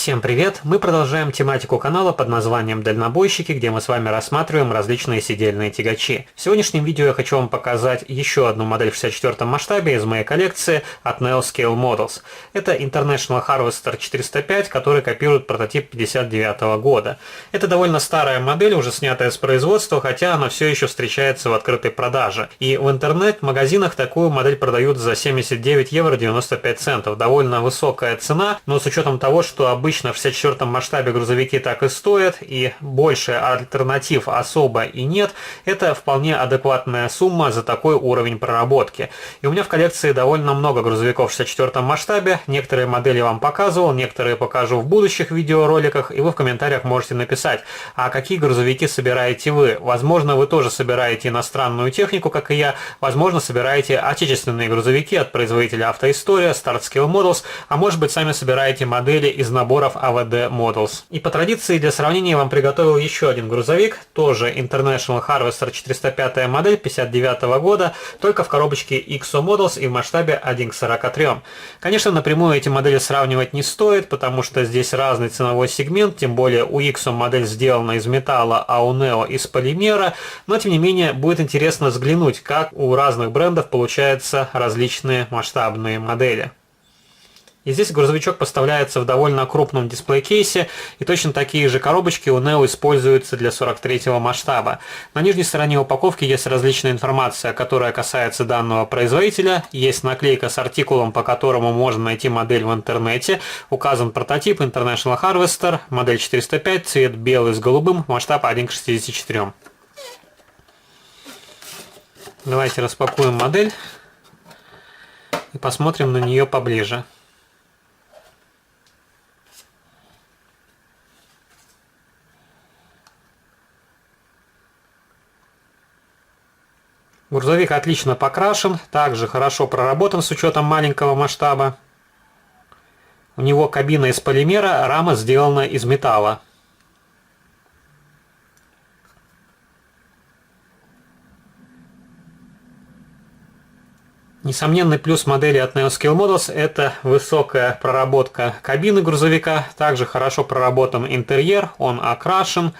Всем привет! Мы продолжаем тематику канала под названием «Дальнобойщики», где мы с вами рассматриваем различные сидельные тягачи. В сегодняшнем видео я хочу вам показать еще одну модель в 64 масштабе из моей коллекции от NeoScale Models. Это International Harvester 405, который копирует прототип 59 года. Это довольно старая модель, уже снятая с производства, хотя она все еще встречается в открытой продаже. И в интернет-магазинах такую модель продают за 79 евро 95 центов. Довольно высокая цена, но с учетом того, что обычно в 64 масштабе грузовики так и стоят, и больше альтернатив особо и нет, это вполне адекватная сумма за такой уровень проработки. И у меня в коллекции довольно много грузовиков в 64 масштабе, некоторые модели я вам показывал, некоторые покажу в будущих видеороликах, и вы в комментариях можете написать, а какие грузовики собираете вы. Возможно, вы тоже собираете иностранную технику, как и я, возможно, собираете отечественные грузовики от производителя Автоистория, StartScale Models, а может быть, сами собираете модели из наборов AVD Models. И по традиции для сравнения я вам приготовил еще один грузовик, тоже International Harvester 405 модель 59 года, только в коробочке XO Models и в масштабе 1 к 43. Конечно, напрямую эти модели сравнивать не стоит, потому что здесь разный ценовой сегмент, тем более у XO модель сделана из металла, а у Neo из полимера, но тем не менее будет интересно взглянуть, как у разных брендов получаются различные масштабные модели. И здесь грузовичок поставляется в довольно крупном дисплей-кейсе, и точно такие же коробочки у Neo используются для 43-го масштаба. На нижней стороне упаковки есть различная информация, которая касается данного производителя, есть наклейка с артикулом, по которому можно найти модель в интернете, указан прототип International Harvester, модель 405, цвет белый с голубым, масштаб 1 к 64. Давайте распакуем модель и посмотрим на нее поближе. Грузовик отлично покрашен, также хорошо проработан с учетом маленького масштаба. У него кабина из полимера, рама сделана из металла. Несомненный плюс модели от NeoScale Models – это высокая проработка кабины грузовика, также хорошо проработан интерьер, он окрашен.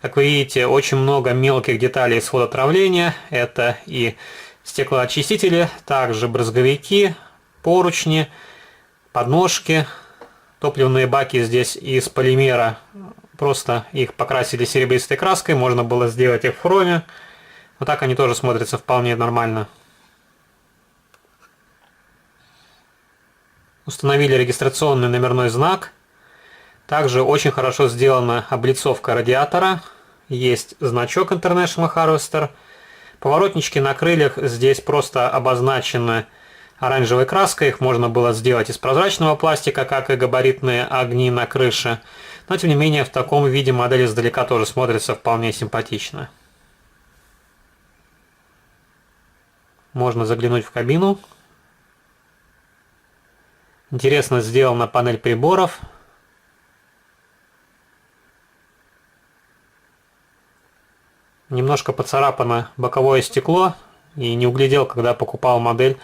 Как вы видите, очень много мелких деталей исхода отравления. Это и стеклоочистители, также брызговики, поручни, подножки. Топливные баки здесь из полимера. Просто их покрасили серебристой краской. Можно было сделать их в хроме. Вот так они тоже смотрятся вполне нормально. Установили регистрационный номерной знак. Также очень хорошо сделана облицовка радиатора. Есть значок International Harvester. Поворотнички на крыльях здесь просто обозначены оранжевой краской. Их можно было сделать из прозрачного пластика, как и габаритные огни на крыше. Но тем не менее в таком виде модель издалека тоже смотрится вполне симпатично. Можно заглянуть в кабину. Интересно сделана панель приборов. Немножко поцарапано боковое стекло, и не углядел, когда покупал модель.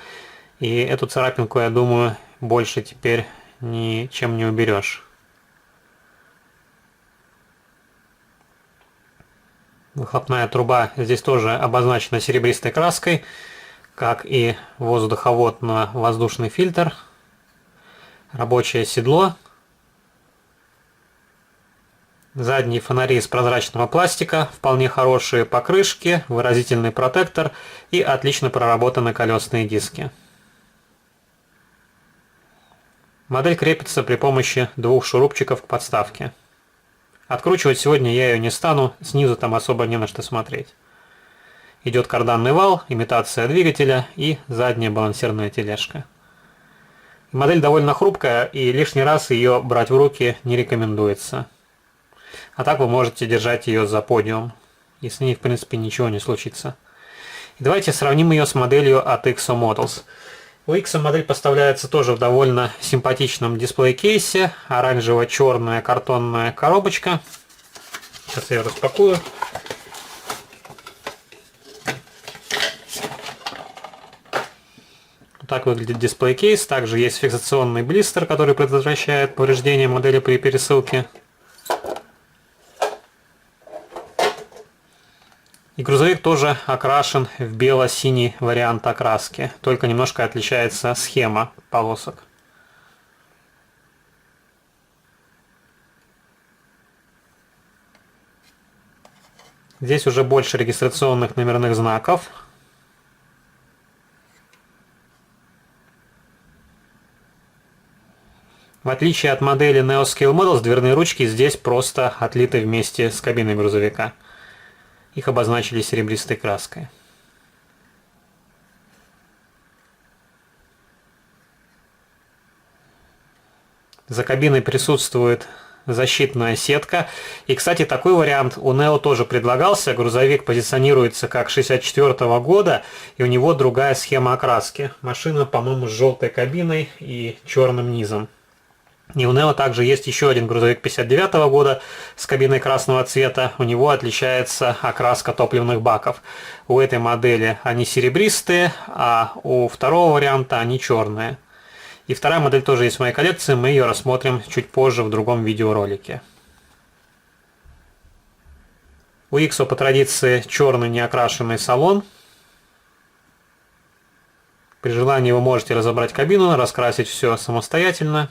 И эту царапинку, я думаю, больше теперь ничем не уберешь. Выхлопная труба здесь тоже обозначена серебристой краской, как и воздуховод на воздушный фильтр. Рабочее седло. Задние фонари из прозрачного пластика, вполне хорошие покрышки, выразительный протектор и отлично проработаны колесные диски. Модель крепится при помощи двух шурупчиков к подставке. Откручивать сегодня я ее не стану, снизу там особо не на что смотреть. Идет карданный вал, имитация двигателя и задняя балансирная тележка. Модель довольно хрупкая, и лишний раз ее брать в руки не рекомендуется. А так вы можете держать ее за подиум, и с ней в принципе ничего не случится. И давайте сравним ее с моделью от XO Models. У XO модель поставляется тоже в довольно симпатичном дисплей-кейсе. Оранжево-черная картонная коробочка. Сейчас я ее распакую. Так так выглядит дисплей-кейс. Также есть фиксационный блистер, который предотвращает повреждение модели при пересылке. И грузовик тоже окрашен в бело-синий вариант окраски, только немножко отличается схема полосок. Здесь уже больше регистрационных номерных знаков. В отличие от модели Neo Scale Models, дверные ручки здесь просто отлиты вместе с кабиной грузовика. Их обозначили серебристой краской. За кабиной присутствует защитная сетка. И, кстати, такой вариант у Neo тоже предлагался. Грузовик позиционируется как 1964 года, и у него другая схема окраски. Машина, по-моему, с желтой кабиной и черным низом. И у Neo также есть еще один грузовик 1959 года с кабиной красного цвета. У него отличается окраска топливных баков. У этой модели они серебристые, а у второго варианта они черные. И вторая модель тоже есть в моей коллекции, мы ее рассмотрим чуть позже в другом видеоролике. У Иксо по традиции черный неокрашенный салон. При желании вы можете разобрать кабину, раскрасить все самостоятельно.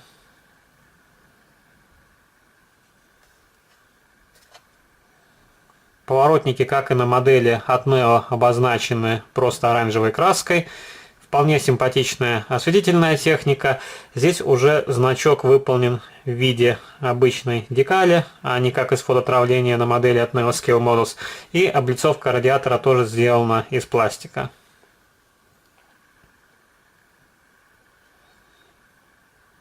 Поворотники, как и на модели от Neo, обозначены просто оранжевой краской. Вполне симпатичная осветительная техника. Здесь уже значок выполнен в виде обычной декали, а не как из фототравления на модели от Neo Scale Models. И облицовка радиатора тоже сделана из пластика.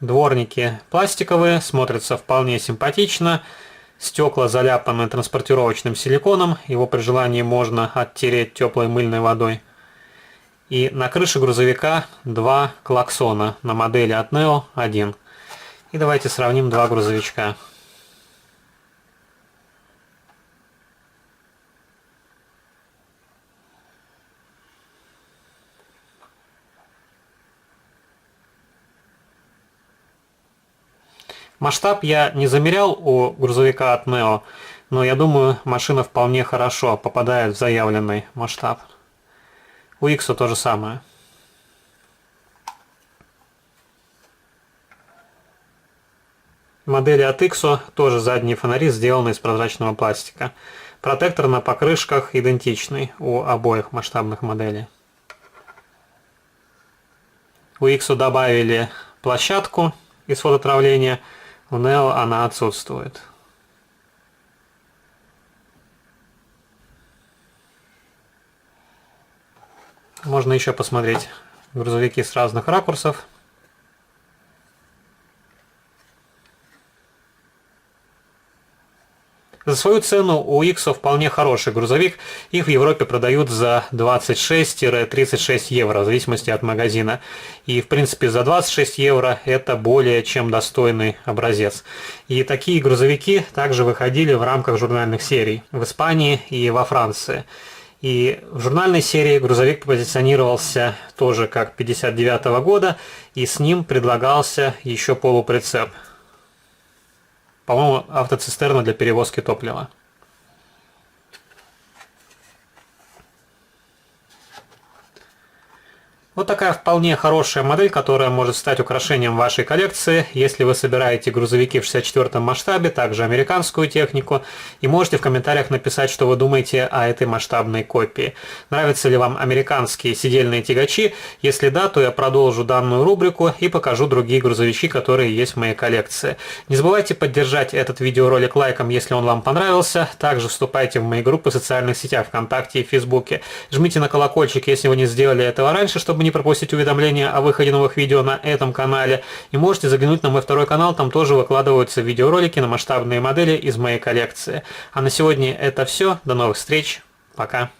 Дворники пластиковые, смотрятся вполне симпатично. Стекла заляпаны транспортировочным силиконом, его при желании можно оттереть теплой мыльной водой. И на крыше грузовика два клаксона, на модели от Neo один. И давайте сравним два грузовичка. Масштаб я не замерял у грузовика от Neo, но я думаю, машина вполне хорошо попадает в заявленный масштаб. У Иксо то же самое. Модели от Иксо тоже задние фонари сделаны из прозрачного пластика. Протектор на покрышках идентичный у обоих масштабных моделей. У Иксо добавили площадку из фототравления. У Neo она отсутствует. Можно еще посмотреть грузовики с разных ракурсов. За свою цену у Иксо вполне хороший грузовик. Их в Европе продают за 26-36 евро, в зависимости от магазина. И в принципе за 26 евро это более чем достойный образец. И такие грузовики также выходили в рамках журнальных серий в Испании и во Франции. И в журнальной серии грузовик позиционировался тоже как 1959 года, и с ним предлагался еще полуприцеп. По-моему, автоцистерна для перевозки топлива. Вот такая вполне хорошая модель, которая может стать украшением вашей коллекции, если вы собираете грузовики в 64-м масштабе, также американскую технику, и можете в комментариях написать, что вы думаете о этой масштабной копии. Нравятся ли вам американские сидельные тягачи? Если да, то я продолжу данную рубрику и покажу другие грузовички, которые есть в моей коллекции. Не забывайте поддержать этот видеоролик лайком, если он вам понравился. Также вступайте в мои группы в социальных сетях ВКонтакте и Фейсбуке. Жмите на колокольчик, если вы не сделали этого раньше, чтобы не пропустить уведомления о выходе новых видео на этом канале. И можете заглянуть на мой второй канал, там тоже выкладываются видеоролики на масштабные модели из моей коллекции. А на сегодня это все. До новых встреч. Пока.